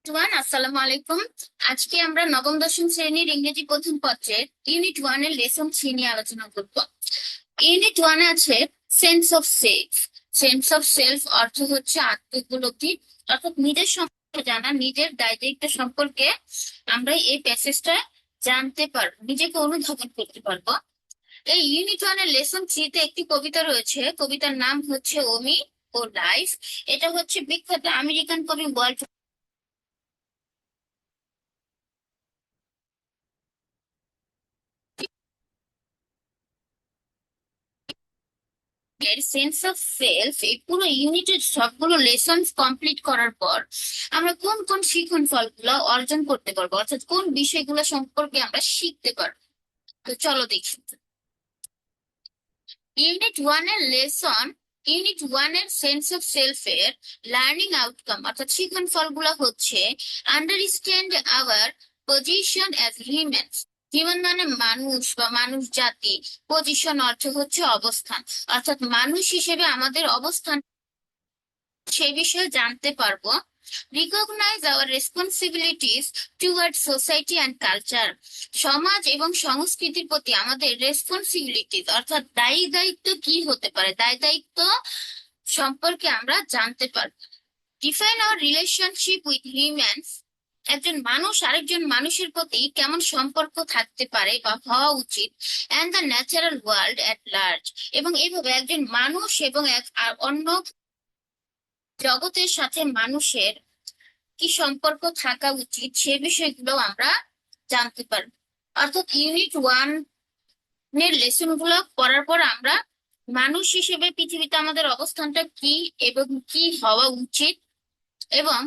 আসসালামু আলাইকুম। আজকে আমরা নবম দশম শ্রেণীর ইংরেজি প্রথম পত্রের ইউনিট 1 এর লেসন 3 নিয়ে আলোচনা করব। ইউনিট 1 এ আছে sense of self. Sense of self অর্থ হচ্ছে আত্ম উপলব্ধি, অর্থাৎ নিজের সম্পর্কে জানা, নিজের দায়-দায়িত্ব সম্পর্কে আমরা এই প্যাসেজটা জানতে পারবো, নিজেকে অনুধাবন করতে পারবো। এই ইউনিট 1 এর লেসন 3 তে একটি কবিতা রয়েছে। কবিতার নাম হচ্ছে ওমি ও লাইফ। এটা হচ্ছে বিখ্যাত আমেরিকান কবি ওয়াল্ট এর সেন্স অফ সেলফ। এই পুরো ইউনিটের সবগুলো লেসন কমপ্লিট করার পর আমরা কোন কোন শিখন ফলগুলো অর্জন করতে পারবো, অর্থাৎ কোন বিষয়গুলো সম্পর্কে আমরা শিখতে পারবো। তো চলো দেখি। ইউনিট ওয়ান এর সেন্স অফ সেলফ এর লার্নিং আউটকাম অর্থাৎ শিখন ফলগুলো হচ্ছে understand our position as humans. Human মানে মানুষ বা মানুষ জাতি। পজিশন অর্থ হচ্ছে অবস্থান, অর্থাৎ মানুষ হিসেবে আমাদের অবস্থান সেই বিষয়ে জানতে পারবো। Recognise our responsibilities toward society and culture. সমাজ এবং সংস্কৃতির প্রতি আমাদের রেসপন্সিবিলিটিস অর্থাৎ দায়ী দায়িত্ব কি হতে পারে, দায় দায়িত্ব সম্পর্কে আমরা জানতে পারবো। Define our relationship with humans. একজন মানুষ আরেকজন মানুষের প্রতি কেমন সম্পর্ক থাকতে পারে বা হওয়া উচিত। And the natural world at large. এবং এইভাবে একজন মানুষ এবং অন্য জগতের সাথে মানুষের কি সম্পর্ক থাকা উচিত সে বিষয়গুলো আমরা জানতে পারবো। অর্থাৎ ইউনিট 1 এর লেসন গুলো পড়ার পর আমরা মানুষ হিসেবে পৃথিবীতে আমাদের অবস্থানটা কি এবং কি হওয়া উচিত, এবং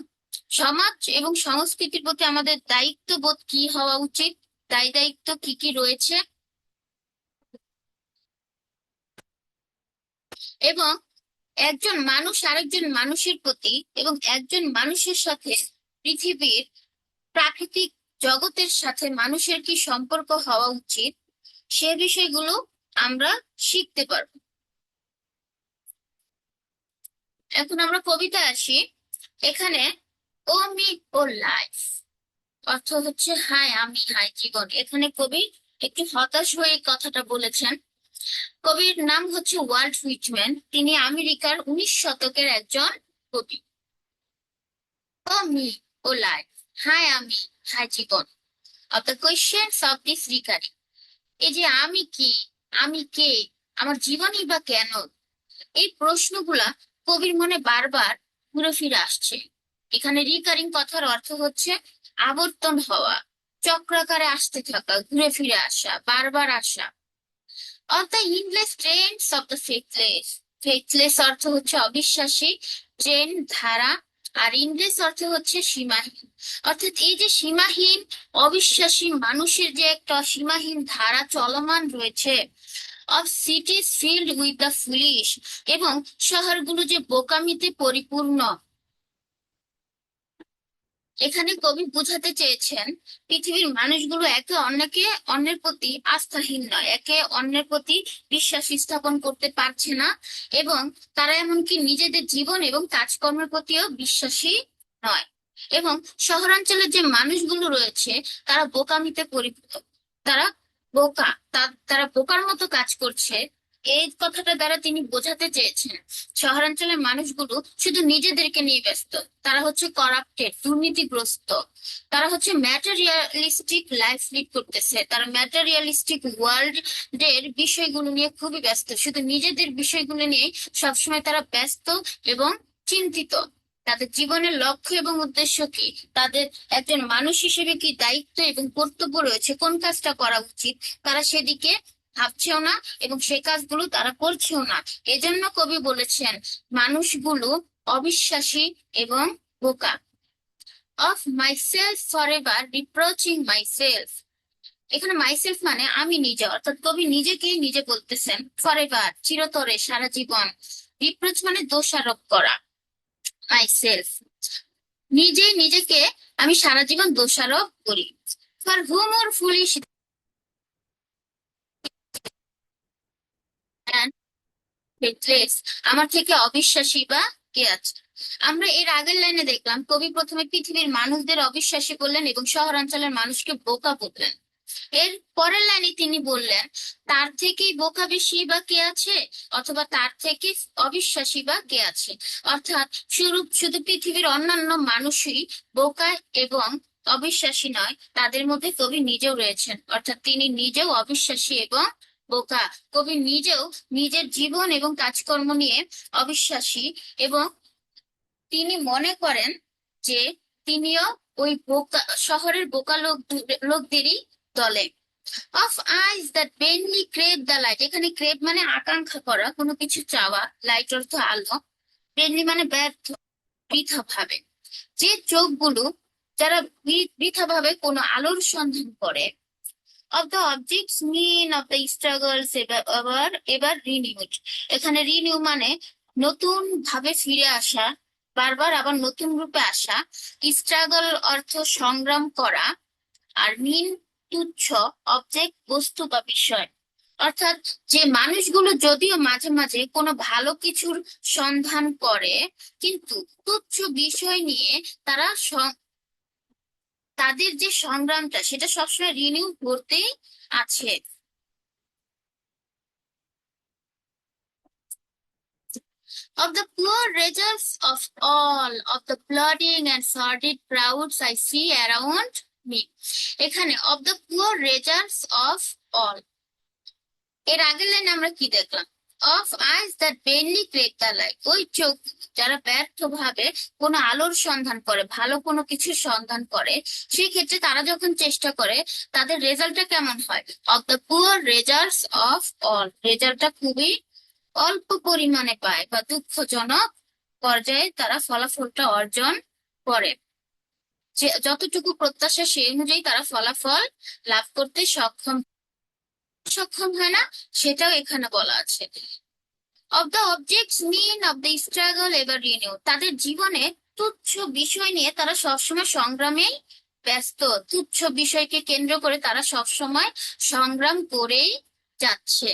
সমাজ এবং সংস্কৃতির প্রতি আমাদের দায়িত্ববোধ কি হওয়া উচিত, দায় দায়িত্ব কি কি রয়েছে, এবং একজন মানুষ আরেকজন মানুষের প্রতি এবং একজন মানুষের সাথে পৃথিবীর প্রাকৃতিক জগতের সাথে মানুষের কি সম্পর্ক হওয়া উচিত সে বিষয়গুলো আমরা শিখতে পারবো। এখন আমরা কবিতায় আসি। এখানে ও মি ও লাইফ অর্থ হচ্ছে হায় আমি, হায় জীবন। এখানে কবি একটু হতাশ হয়ে এই কথাটা বলেছেন। কবির নাম হচ্ছে ওয়াল্ট হুইটম্যান। তিনি আমেরিকার 19 শতকের একজন কবি। ও মি ও লাইফ, হায় আমি, হায় জীবন। Of the questions of this recurring. এই যে আমি কি, আমি কে, আমার জীবনই বা কেন, এই প্রশ্নগুলা কবির মনে বারবার ঘুরে ফিরে আসছে। এখানে রিকারিং কথার অর্থ হচ্ছে আবর্তন হওয়া, চক্রাকারে আসতে থাকা, ঘুরে ফিরে আসা, বারবার আসা। Of the endless trends of the faithless. Faithless অর্থ হচ্ছে অবিশ্বাসী, ট্রেন ধারা, আর ইন্ডলেস অর্থ হচ্ছে সীমাহীন। অর্থাৎ এই যে সীমাহীন অবিশ্বাসী মানুষের যে একটা সীমাহীন ধারা চলমান রয়েছে। Of সিটিজ filled with the foolish. এবং শহরগুলো যে বোকামিতে পরিপূর্ণ। এখানে কবি বোঝাতে চেয়েছেন পৃথিবীর মানুষগুলো একে অন্যের প্রতি আস্থাহীন নয়, একে অন্যের প্রতি বিশ্বাস স্থাপন করতে পারছে না, এবং তারা এমনকি নিজেদের জীবন এবং কাজকর্মের প্রতিও বিশ্বাসী নয়। এবং শহরাঞ্চলের যে মানুষগুলো রয়েছে তারা বোকামিতে পরিপূর্ণ। তারা বোকা, তারা বোকার মতো কাজ করছে। এই কথাটা দ্বারা তিনি বোঝাতে চেয়েছেন শহরাঞ্চলের মানুষগুলো শুধু নিজেদেরকে নিয়ে ব্যস্ত। তারা হচ্ছে করাপ্টেড, দুর্নীতিগ্রস্ত। তারা হচ্ছে ম্যাটেরিয়ালিস্টিক লাইফ লিড করতেছে। তারা ম্যাটেরিয়ালিস্টিক ওয়ার্ল্ড এর বিষয়গুলো নিয়ে খুবই ব্যস্ত, শুধু নিজেদের বিষয়গুলো নিয়ে সবসময় তারা ব্যস্ত এবং চিন্তিত। তাদের জীবনের লক্ষ্য এবং উদ্দেশ্য কি, তাদের একজন মানুষ হিসেবে কি দায়িত্ব এবং কর্তব্য রয়েছে, কোন কাজটা করা উচিত, তারা সেদিকে ভাবছেও না এবং সে কাজগুলো তারা করছেও না। এজন্য কবি বলেছেন মানুষগুলো অবিশ্বাসী এবং বোকা। Of myself forever reproaching myself. এখানে মাইসেলফ মানে আমি নিজে, অর্থাৎ কবি নিজেকে নিজে বলতেছেন ফরএভার চিরতরে, সারা জীবন। রিপ্রোচ মানে দোষারোপ করা। মাইসেলফ নিজেই নিজেকে আমি সারা জীবন দোষারোপ করি। For hmm or foolish ফেথলেস। আমার থেকে অবিশ্বাসী বা কে আছে। আমরা এর আগের লাইনে দেখলাম কবি প্রথমে পৃথিবীর মানুষদের অবিশ্বাসী বললেন এবং শহরাঞ্চলের মানুষকে বোকা বললেন। এর পরের লাইনে তিনি বললেন, তার থেকেই বোকা বেশি বা কে আছে, অথবা তার থেকে অবিশ্বাসী বা কে আছে। অর্থাৎ শুধু শুধু পৃথিবীর অন্যান্য মানুষই বোকা এবং অবিশ্বাসী নয়, তাদের মধ্যে কবি নিজেও রয়েছেন, অর্থাৎ তিনি নিজেও অবিশ্বাসী এবং বোকা। কবি নিজেও নিজের জীবন এবং কাজকর্ম নিয়ে অবিশ্বাসী এবং তিনি মনে করেন যে তিনিও ওই বোকা শহরের বোকা লোকদেরই দলে। Of eyes that vainly crave the light, এখানে ক্রেভ মানে আকাঙ্ক্ষা করা, কোনো কিছু চাওয়া, লাইট অর্থ আলো, বেনলি মানে ব্যর্থ, বৃথা ভাবে। যে চোখগুলো যারা বৃথা ভাবে কোনো আলোর সন্ধান করে। Of the objects mean of the struggles, ever renewed, এখানে রিনিউ মানে নতুন ভাবে ফিরে আসা, বারবার আবার নতুন রূপে আসা। স্ট্রাগল অর্থ সংগ্রাম করা, আর মিন তুচ্ছ, অবজেক্ট বস্তু বা বিষয়। অর্থাৎ যে মানুষগুলো যদিও মাঝে মাঝে কোনো ভালো কিছুর সন্ধান করে, কিন্তু তুচ্ছ বিষয় নিয়ে তারা তাদের যে সংগ্রামটা সেটা সবসময় রিনিউ করতেই আছে। Of the poor results of all of the plodding and sordid crowds I see around me, এখানে of the poor results of all, এর আগের লাইনে আমরা কি দেখলাম? Of eyes that vainly crave the light, ওই চোখ যারা ব্যর্থ ভাবে কোনো আলোর সন্ধান করে, ভালো কোনো কিছুর সন্ধান করে, সেই ক্ষেত্রে তারা যখন চেষ্টা করে তাদের রেজাল্টটা কেমন হয়? Of the poor results of all, রেজাল্টটা খুবই অল্প পরিমাণে পায় বা দুঃখজনক পর্যায়ে তারা ফলাফলটা অর্জন করে। যে যতটুকু প্রত্যাশা সেই অনুযায়ী তারা ফলাফল লাভ করতে সক্ষম হয় না, সেটাও এখানে বলা আছে। Of the objects mean of the struggle ever renew, তাদের জীবনে তুচ্ছ বিষয় নিয়ে তারা সবসময় সংগ্রামেই ব্যস্ত, তুচ্ছ বিষয়কে কেন্দ্র করে তারা সবসময় সংগ্রাম করেই যাচ্ছে।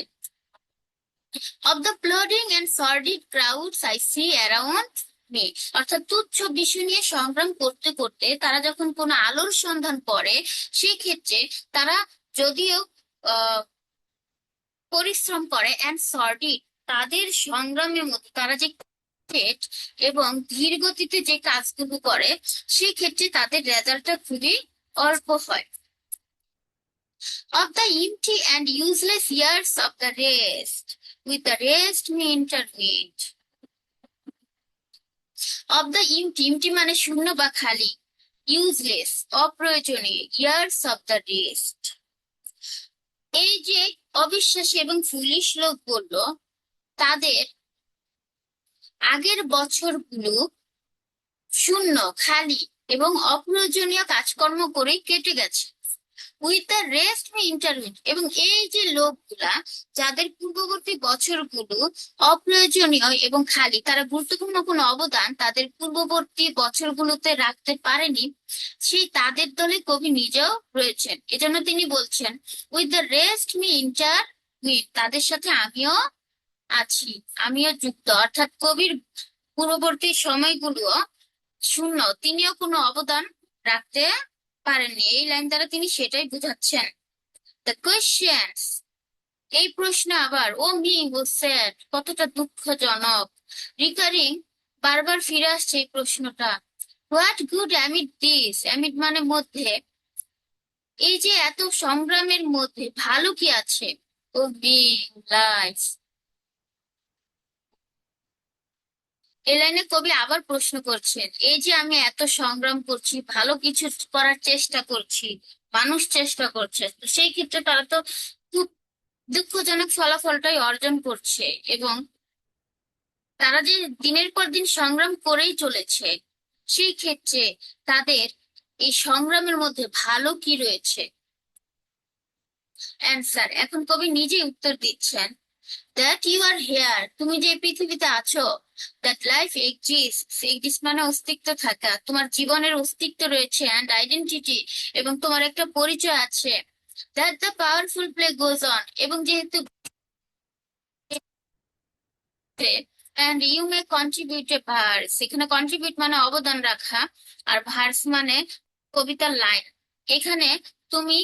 Of the plodding and sordid crowds I see around me, অর্থাৎ তুচ্ছ বিষয় নিয়ে সংগ্রাম করতে করতে তারা যখন কোনো আলোর সন্ধান করে, সেই ক্ষেত্রে তারা যদিও আহ পরিশ্রম করে, অ্যান্ড সর্ডিড, তাদের সংগ্রামের মধ্যে তারা যে এবং ধীর গতিতে যে কাজগুলো করে, সেই ক্ষেত্রে তাদের রেজাল্টটা খুবই অল্প হয়। Of the empty and useless years of the rest, with the rest me intervened. Of the empty মানে শূন্য বা খালি, ইউজলেস অপ্রয়োজনীয়, ইয়ার্স অফ দ্য রেস্ট, এই যে অবিশ্বাসী এবং ফুলিশ লোক বললো, তাদের আগের বছরগুলো শূন্য, খালি এবং অপ্রয়োজনীয় কাজকর্ম করে কেটে গেছে। With the rest May interview, এবং এই যে লোকগুলা যাদের পূর্ববর্তী বছরগুলো অপ্রয়োজনীয় এবং খালি, তারা গুরুত্বপূর্ণ কোনো অবদান তাদের পূর্ববর্তী বছরগুলোতে রাখতে পারেনি, সেই তাদের দলে কবি নিজেও রয়েছেন। এজন্য তিনি বলছেন with the rest me interview, তাদের সাথে আমিও আছি, আমিও যুক্ত। অর্থাৎ কবির পূর্ববর্তী সময়গুলো শূন্য, তিনিও কোনো অবদান রাখতে পারেননি, এই লাইন দ্বারা তিনি সেটাই বুঝাচ্ছেন। দ্য কোয়েশ্চেন্স, এই প্রশ্ন আবার ও মি ও স্যাড, কতটা দুঃখজনক, রিকারিং, বারবার ফিরে আসছে এই প্রশ্নটা। What good amid this, amid মানে মধ্যে, এই যে এত সংগ্রামের মধ্যে ভালো কি আছে? ও বিং লাইফ, এই লাইনে কবি আবার প্রশ্ন করছেন, এই যে আমি এত সংগ্রাম করছি, ভালো কিছু করার চেষ্টা করছি, মানুষ চেষ্টা করছে, তো সেই ক্ষেত্রে তারা তো খুব দুঃখজনক ফলাফলটাই অর্জন করছে, এবং তারা যে দিনের পর দিন সংগ্রাম করেই চলেছে, সেই ক্ষেত্রে তাদের এই সংগ্রামের মধ্যে ভালো কি রয়েছে? অ্যান্সার, এখন কবি নিজেই উত্তর দিচ্ছেন। দ্যাট ইউ আর হেয়ার, তুমি যে পৃথিবীতে আছো, দ্যাট লাইফ এক্সিস্ট মানে অস্তিত্ব থাকা, তোমার জীবনের অস্তিত্ব রয়েছে, অ্যান্ড আইডেন্টিটি, এবং তোমার একটা পরিচয় আছে। That the powerful play goes on, এবং যেহেতু and you may contribute a verse. এখানে কন্ট্রিবিউট মানে অবদান রাখা, আর ভার্স মানে কবিতার লাইন। এখানে তুমি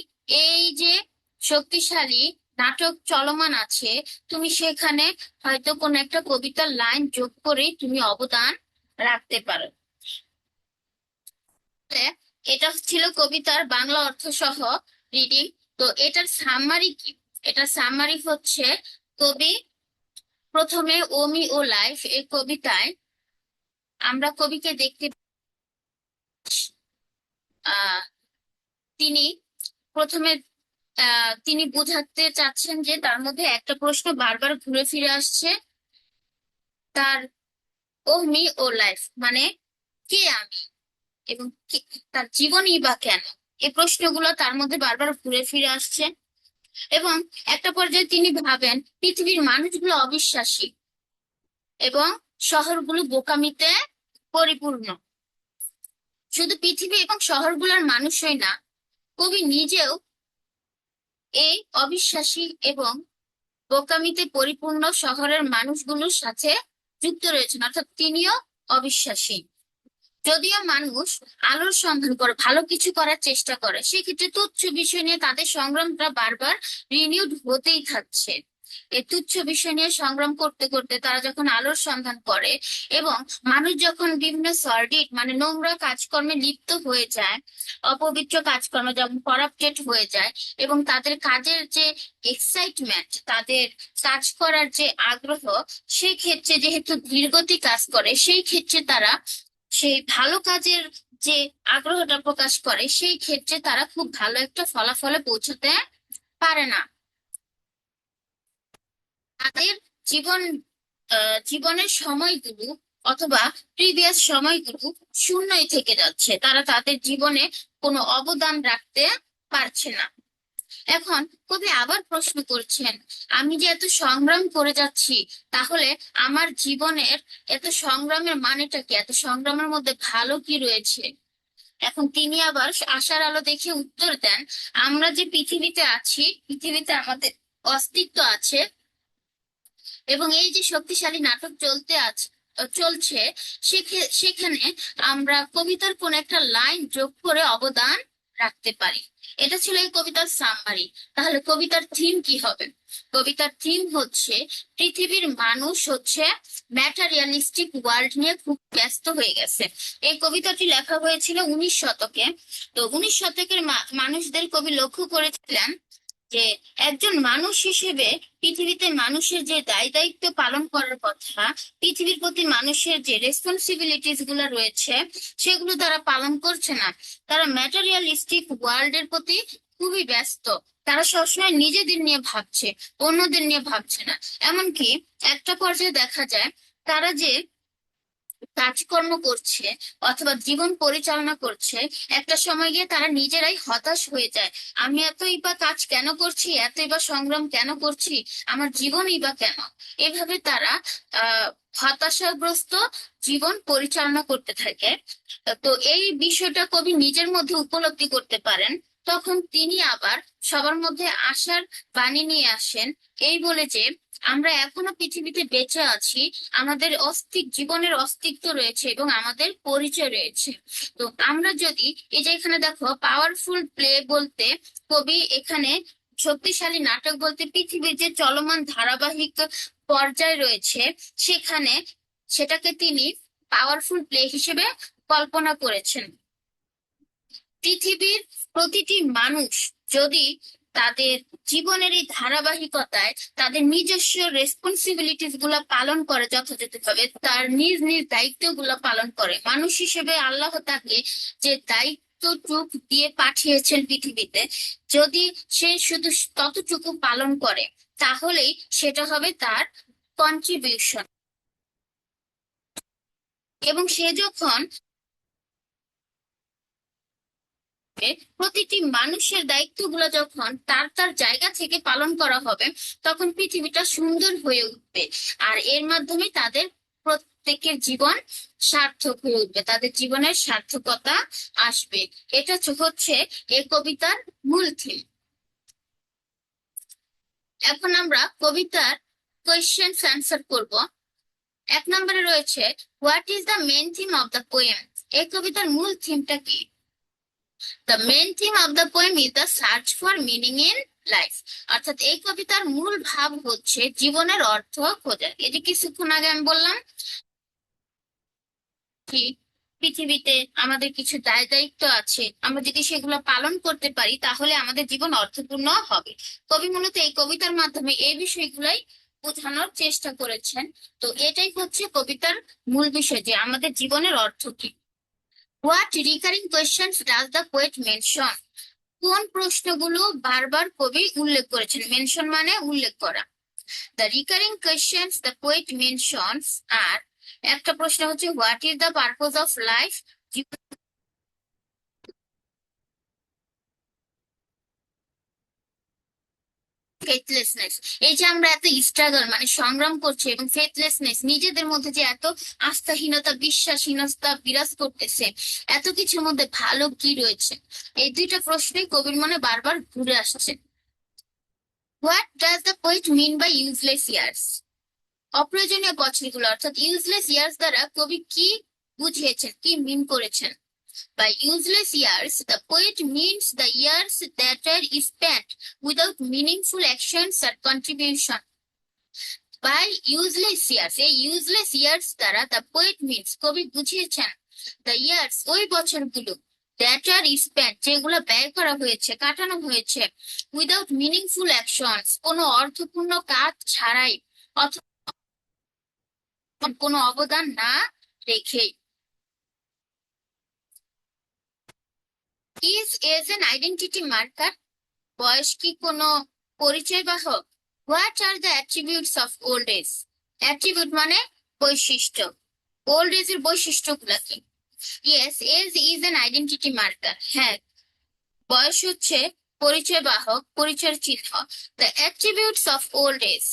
এই যে শক্তিশালী নাটক চলমান আছে, তুমি সেখানে হয়তো কোনো একটা কবিতার লাইন যোগ করে তুমি অবদান রাখতে পারো। তাহলে এটা ছিল কবিতার বাংলা অর্থ সহ রিডিং। তো এটার সামারি কি? এটার সামারি হচ্ছে, কবি প্রথমে ওমি ও লাইফ এই কবিতায় আমরা কবিকে দেখতে আহ তিনি প্রথমে তিনি বোঝাতে চাচ্ছেন যে তার মধ্যে একটা প্রশ্ন বারবার ঘুরে ফিরে আসছে, তার ওমি ও লাইফ মানে কে আমি, এবং তার জীবনই বা কেন। এই প্রশ্নগুলো তার মধ্যে বারবার ঘুরে ফিরে আসছে। এবং একটা পর্যায়ে তিনি ভাবেন পৃথিবীর মানুষগুলো অবিশ্বাসী এবং শহরগুলো বোকামিতে পরিপূর্ণ। শুধু পৃথিবী এবং শহরগুলোর মানুষই না, কবি নিজেও এই অবিশ্বাসী এবং বোকামিতে পরিপূর্ণ শহরের মানুষগুলোর সাথে যুক্ত রয়েছেন, অর্থাৎ তিনিও অবিশ্বাসী। যদিও মানুষ আলোর সন্ধান করে ভালো কিছু করার চেষ্টা করে, সেক্ষেত্রে তুচ্ছ বিষয় নিয়ে তাদের সংগ্রামটা বারবার রিনিউড হতেই থাকছে। এই তুচ্ছ বিষয় নিয়ে সংগ্রাম করতে করতে তারা যখন আলোর সন্ধান করে, এবং মানুষ যখন বিভিন্ন সর্ডিড মানে নোংরা কাজকর্মে লিপ্ত হয়ে যায়, অপবিত্র কাজকর্ম যখন করাপ্টেড হয়ে যায়, এবং তাদের কাজের যে এক্সাইটমেন্ট, তাদের কাজ করার যে আগ্রহ, সেই ক্ষেত্রে যেহেতু ধীরগতি কাজ করে, সেই ক্ষেত্রে তারা সেই ভালো কাজের যে আগ্রহটা প্রকাশ করে, সেই ক্ষেত্রে তারা খুব ভালো একটা ফলাফলে পৌঁছতে পারে না। তাদের জীবন জীবনের সময়গুলো অথবা প্রিভিয়াস সময়গুলো শূন্যই থেকে যাচ্ছে, তারা তাদের জীবনে কোনো অবদান রাখতে পারছে না। এখন কবি আবার প্রশ্ন করছেন, আমি যে এত সংগ্রাম করে যাচ্ছি, তাহলে আমার জীবনের এত সংগ্রামের মানেটা কি? এত সংগ্রামের মধ্যে ভালো কি রয়েছে? এখন তিনি আবার আশার আলো দেখে উত্তর দেন, আমরা যে পৃথিবীতে আছি, পৃথিবীতে আমাদের অস্তিত্ব আছে, এবং এই যে শক্তিশালী নাটক চলছে, সেখানে আমরা কবিতার কোন একটা লাইন যোগ করে অবদান রাখতে পারি। এটা ছিল এই কবিতার সামারি। তাহলে কবিতার থিম কি হবে? কবিতার থিম হচ্ছে, পৃথিবীর মানুষ হচ্ছে ম্যাটারিয়ালিস্টিক ওয়ার্ল্ড নিয়ে খুব ব্যস্ত হয়ে গেছে। এই কবিতাটি লেখা হয়েছিল 19 শতকে। তো 19 শতকের মানুষদের কবি লক্ষ্য করেছিলেন যে একজন মানুষ হিসেবে পৃথিবীতে মানুষের যে দায় দায়িত্ব পালন করার কথা, পৃথিবীর প্রতি মানুষের যে রেসপন্সিবিলিটিস গুলো রয়েছে, সেগুলো তারা পালন করছে না। তারা ম্যাটেরিয়ালিস্টিক ওয়ার্ল্ড এর প্রতি খুবই ব্যস্ত। তারা সবসময় নিজেদের নিয়ে ভাবছে, অন্যদের নিয়ে ভাবছে না। এমনকি একটা পর্যায়ে দেখা যায়, তারা যে কাজকর্ম করছে অথবা জীবন পরিচালনা করছে, একটা সময় গিয়ে তারা নিজেরাই হতাশ হয়ে যায়। আমি এতই বা কাজ কেন করছি, এতই বা সংগ্রাম কেন করছি, আমার জীবনই বা কেন? এভাবে তারা হতাশাগ্রস্ত জীবন পরিচালনা করতে থাকে। তো এই বিষয়টা কবি নিজের মধ্যে উপলব্ধি করতে পারেন। তখন তিনি আবার সবার মধ্যে আশার বাণী নিয়ে আসেন, এই বলে যে আমরা এখনো পৃথিবীতে বেঁচে আছি, আমাদের জীবনের অস্তিত্ব রয়েছে এবং আমাদের পরিচয় রয়েছে। তো আমরা যদি, এই যে এখানে দেখো পাওয়ারফুল প্লে বলতে কবি এখানে শক্তিশালী নাটক বলতে পৃথিবীর যে চলমান ধারাবাহিক পর্যায় রয়েছে, সেখানে সেটাকে তিনি পাওয়ারফুল প্লে হিসেবে কল্পনা করেছেন। পৃথিবীর প্রতিটি মানুষ যদি তাদের জীবনের এই ধারাবাহিকতায় তাদের নিজস্ব রেসপন্সিবিলিটিস গুলা পালন করে যথাযথভাবে, তার নিজ নিজ দায়িত্ব গুলা পালন করে, মানুষ হিসেবে আল্লাহ তাকে যে দায়িত্বটুক দিয়ে পাঠিয়েছেন পৃথিবীতে, যদি সে শুধু ততটুকু পালন করে, তাহলেই সেটা হবে তার কন্ট্রিবিউশন। এবং সে যখন প্রতিটি মানুষের দায়িত্বগুলো যখন তার তার জায়গা থেকে পালন করা হবে, তখন পৃথিবীটা সুন্দর হয়ে উঠবে, আর এর মাধ্যমে তাদের প্রত্যেকের জীবন সার্থক হয়ে উঠবে, তাদের জীবনের সার্থকতা আসবে। এটা হচ্ছে এই কবিতার মূল থিম। এখন আমরা কবিতার কোয়েশ্চেন অ্যান্সার করব। এক নম্বরে রয়েছে what is the main theme of the poem. এই কবিতার মূল থিমটা কি? The main theme of the poem is the search for meaning in life. অর্থাৎ এই কবিতার মূল ভাব হচ্ছে জীবনের অর্থ খোঁজা। এই যে কিছুক্ষণ আগে আমি বললাম কি পৃথিবীতে আমাদের কিছু দায় দায়িত্ব আছে, আমরা যদি সেগুলো পালন করতে পারি তাহলে আমাদের জীবন অর্থপূর্ণ হবে। কবি মূলত এই কবিতার মাধ্যমে এই বিষয়গুলাই বোঝানোর চেষ্টা করেছেন। তো এটাই হচ্ছে কবিতার মূল বিষয়, যে আমাদের জীবনের অর্থ কি। What recurring questions does the poet mention. কোন প্রশ্নগুলো বারবার কবি উল্লেখ করেছেন? মেনশন মানে উল্লেখ করা। The recurring questions the poet mentions are, একটা প্রশ্ন হচ্ছে what is the purpose of life. Faithlessness, এই যে আমরা এত স্ট্রাগল মানে সংগ্রাম করছি, এবং ফেথলেসনেস নিজেদের মধ্যে যে এত আস্থাহীনতা বিশ্বাসহীনতা বিরাজ করতেছে, এত কিছুর মধ্যে ভালো কি রয়েছে? এই দুইটা প্রশ্নই কবির মনে বারবার ঘুরে আসছে। What does the poet mean by useless years. অপ্রয়োজনীয় বছরগুলো অর্থাৎ ইউজলেস ইয়ার্স দ্বারা কবি কি বুঝিয়েছেন, কি মিন করেছেন? By useless years, the poet means the years that are spent without meaningful actions or contribution. By useless years, এই useless years দ্বারা the poet means কবি বুঝিয়েছেন the years ওই বছরগুলো that are spent যেগুলো ব্যয় করা হয়েছে, কাটানো হয়েছে without meaningful actions কোনো অর্থপূর্ণ কাজ ছাড়াই, অথবা কোনো অবদান না রেখেই। Is age an identity marker? বয়স কি কোনো পরিচয় বাহক? What are the attributes of old age. Attribute মানে বৈশিষ্ট্য। ওল্ড এজ এর বৈশিষ্ট্যগুলো কি? Yes, age is an identity marker. হ্যাঁ, বয়স হচ্ছে পরিচয় বাহক, পরিচয়ের চিহ্ন। The attributes of old age,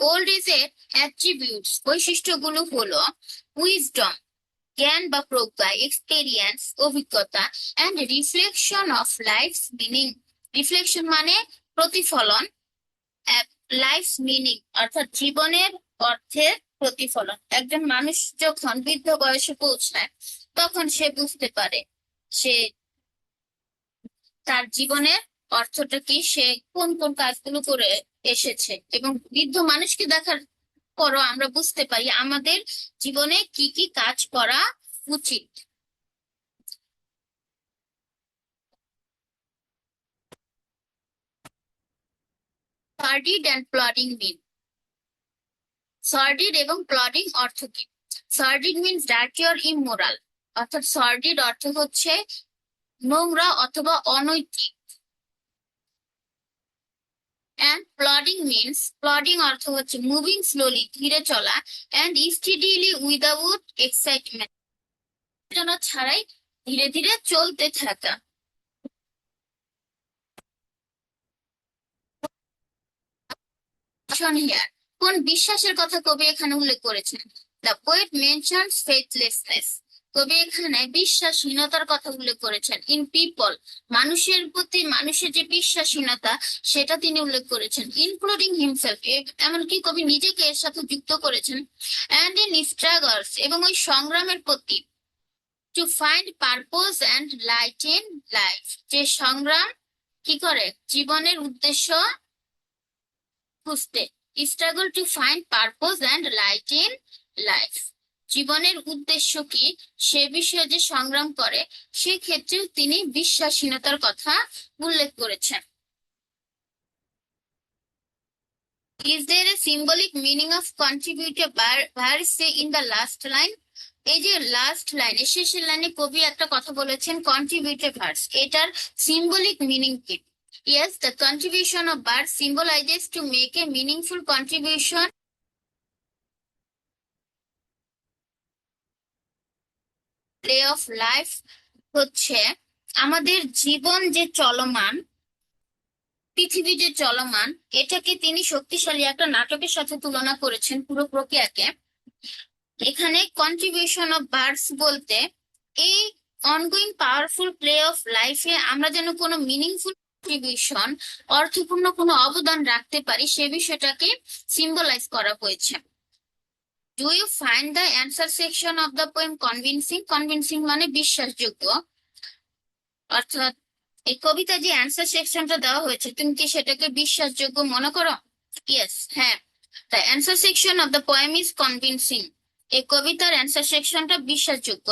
old age এর অ্যাট্রিবিউটস বৈশিষ্ট্যগুলো হলো উইজডম জ্ঞান বা প্রজ্ঞা, এক্সপেরিয়েন্স অভিজ্ঞতা, and reflection of life meaning. Reflection মানে প্রতিফলন, লাইফ মিনিং অর্থাৎ জীবনের অর্থের প্রতিফলন। একজন মানুষ যখন বৃদ্ধ বয়সে পৌঁছায় তখন সে বুঝতে পারে সে তার জীবনের অর্থটা কি, সে কোন কোন কাজগুলো করে এসেছে, এবং বৃদ্ধ মানুষকে দেখার পরও আমরা বুঝতে পারি আমাদের জীবনে কি কি কাজ করা উচিত। Sordid and plodding mean. Sordid এবং প্লডিং অর্থ কি? Sordid means dirty or immoral, অর্থাৎ সর্ডিড অর্থ হচ্ছে নোংরা অথবা অনৈতিক। অ্যান্ড প্লডিং মিনস, প্লডিং অর্থ হচ্ছে মুভিং স্লোলি ধীরে চলা, অ্যান্ড স্টেডিলি উইদাউট এক্সাইটমেন্ট ছাড়াই ধীরে ধীরে চলতে থাকা। হিয়ার, কোন বিশ্বাসের কথা কবি এখানে উল্লেখ করেছেন? The poet mentions faithlessness. কবি এখানে বিশ্বাসহীনতার কথা উল্লেখ করেছেন। ইন পিপল, মানুষের প্রতি মানুষের যে বিশ্বাসহীনতা সেটা তিনি উল্লেখ করেছেন, ইনক্লুডিং হিমসেলফ, এমনকি কবি নিজেকে এর সাথে যুক্ত করেছেন। অ্যান্ড ইন স্ট্রাগলস, এবং ওই সংগ্রামের প্রতি। To find purpose and light in life, যে সংগ্রাম কি করে জীবনের উদ্দেশ্য খুঁজতে। Struggle to find purpose and light in life, জীবনের উদ্দেশ্য কি সে বিষয়ে যে সংগ্রাম করে, সেক্ষেত্রেও তিনি বিশ্বাসহীনতার কথা উল্লেখ করেছেন। Is there a symbolic meaning of contributor verse in the last line? এই যে লাস্ট লাইনে, শেষের লাইনে কবি একটা কথা বলেছেন কন্ট্রিবিউটর ভার্স, এটার সিম্বলিক মিনিং কি? Yes, the contribution of birds symbolizes to make a meaningful contribution. Play of life হচ্ছে আমাদের জীবন যে চলমান, পৃথিবী যে চলমান, এটাকে তিনি শক্তিশালী একটা নাটকের সাথে তুলনা করেছেন পুরো প্রক্রিয়াকে। এখানে কন্ট্রিবিউশন অফ বার্ডস বলতে এই অনগোয়িং পাওয়ারফুল প্লে অফ লাইফে আমরা যেন কোনো মিনিংফুল কন্ট্রিবিউশন, অর্থপূর্ণ কোনো অবদান রাখতে পারি, সে বিষয়টাকে সিম্বলাইজ করা হয়েছে। Do you find the answer section of the poem convincing? Convincing মানে বিশ্বাসযোগ্য। অর্থাৎ এই কবিতা যে অ্যান্সার সেকশনটা দেওয়া হয়েছে তুমি কি সেটাকে বিশ্বাসযোগ্য মনে করো? ইয়েস, হ্যাঁ। The answer section of the poem is convincing. এই কবিতার অ্যান্সার সেকশনটা বিশ্বাসযোগ্য।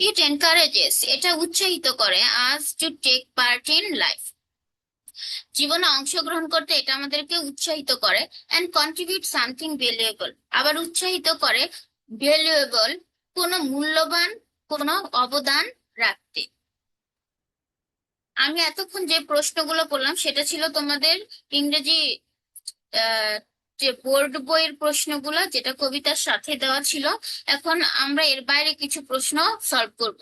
ইট এনকারেজেস, এটা উৎসাহিত করে us to take part in life, জীবনে অংশগ্রহণ করতে এটা আমাদেরকে উৎসাহিত করে। অ্যান্ড কন্ট্রিবিউট সামথিং ভ্যালুয়েবল, আবার উৎসাহিত করে ভ্যালুয়েবল, কোনো মূল্যবান কোনো অবদান রাখতে। আমি এতক্ষণ যে প্রশ্নগুলো করলাম সেটা ছিল তোমাদের ইংরেজি আহ, যে বোর্ড বইয়ের প্রশ্নগুলো, যেটা কবিতার সাথে দেওয়া ছিল। এখন আমরা এর বাইরে কিছু প্রশ্ন সলভ করব।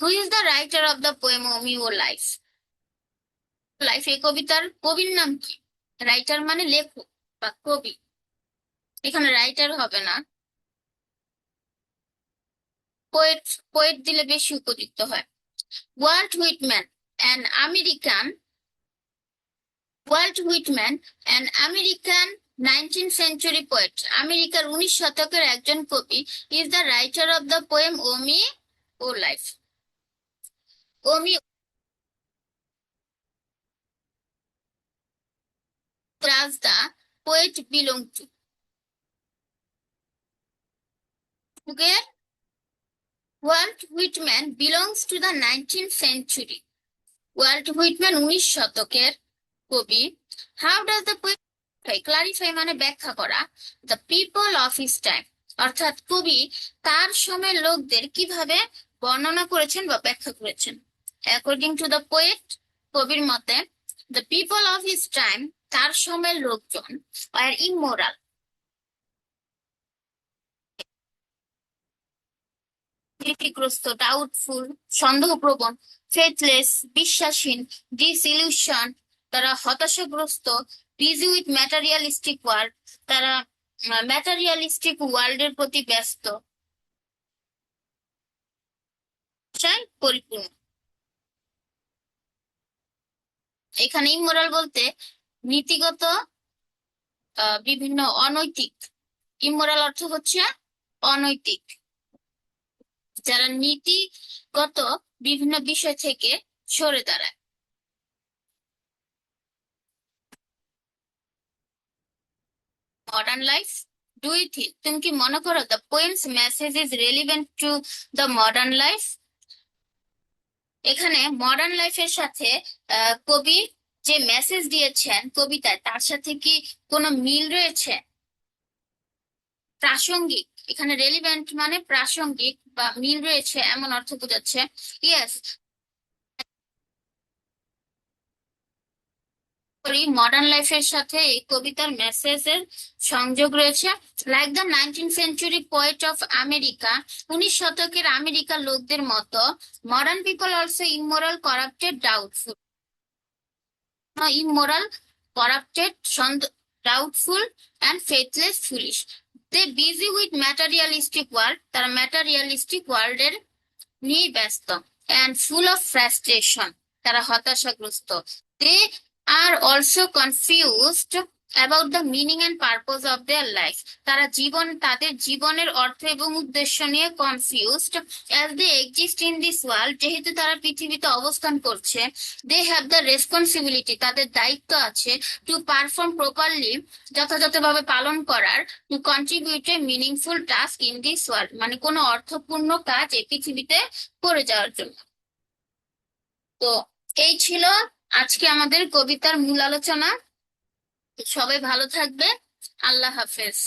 Who is the writer of the poem O me O life? Life এই কবিতার কবির নাম কি? রাইটার মানে লেখক বা কবি, এখানে রাইটার হবে না, পোয়েট। পোয়েট দিলে বেশি উপযুক্ত হয়। Walt Whitman, an American Walt Whitman, an American 19th century poet, আমেরিকার 19 শতকের একজন কবি, is the writer of the poem O me O life. O me does the poet belong to? Okay, Walt Whitman belongs to the 19th century. Walt Whitman 19 শতকের কবি। How does the poet clarify মানে ব্যাখ্যা করা the people of his time, অর্থাৎ কবি তার সময়ের লোকদের কিভাবে বর্ণনা করেছেন বা ব্যাখ্যা করেছেন। অ্যাকর্ডিং টু দ্য পোয়েট, কবির মতে the people of his time, তার সময়ের লোকজন, আর ইমোরাল, ভীতিগ্রস্ত, ডাউটফুল, সন্দেহপ্রবণ, ফেথলেস, বিশ্বাসহীন, ডিসইলিউশন, তারা হতাশাগ্রস্ত, বিজি উইথ ম্যাটারিয়ালিস্টিক ওয়ার্ল্ড, তারা ম্যাটারিয়ালিস্টিক ওয়ার্ল্ডের প্রতি ব্যস্ত, চাই পরিপূর্ণ। এখানে ইমোরাল বলতে নীতিগত, বিভিন্ন অনৈতিক। ইমোরাল অর্থ হচ্ছে অনৈতিক, যারা নীতিগত বিভিন্ন বিষয় থেকে সরে দাঁড়ায়। Modern life, do you think, তুমি কি মনে করো the poem's message is relevant to the modern life? এখানে মডার্ন লাইফের সাথে কবি যে মেসেজ দিয়েছেন কবিতায়, তার সাথে কি কোনো মিল রয়েছে? প্রাসঙ্গিক, এখানে রেলিভেন্ট মানে প্রাসঙ্গিক বা মিল রয়েছে এমন অর্থ বোঝাচ্ছে। ইয়েস, মডার্ন লাইফের সাথে এই কবিতার মেসেজের সংযোগ রয়েছে। Like the 19th century poet of America, 19 শতকের আমেরিকার লোকদের মতো, modern people also immoral, corrupted, doubtful. Immoral, corrupted, doubtful, and faithless, foolish. They busy with materialistic world, তারা ম্যাটারিয়ালিস্টিক ওয়ার্ল্ডের নিয়ে ব্যস্ত। অ্যান্ড ফুল অফ ফ্রাস্ট্রেশন, তারা হতাশাগ্রস্ত। They are also confused about the meaning and purpose of their life, তারা তাদের জীবনের অর্থ এবং উদ্দেশ্য নিয়ে confused. As they exist in this world, যেহেতু তারা পৃথিবীতে অবস্থান করছে, দে হ্যাভ দ্য রেসপন্সিবিলিটি, তাদের দায়িত্ব আছে, টু পারফর্ম প্রপারলি, যথাযথভাবে পালন করার, two contribute a meaningful task in this world, মানে কোনো অর্থপূর্ণ কাজ এই পৃথিবীতে করে যাওয়ার জন্য। তো এই ছিল আজকে আমাদের কবিতার মূল আলোচনা। সবাই ভালো থাকবে। আল্লাহ হাফেজ।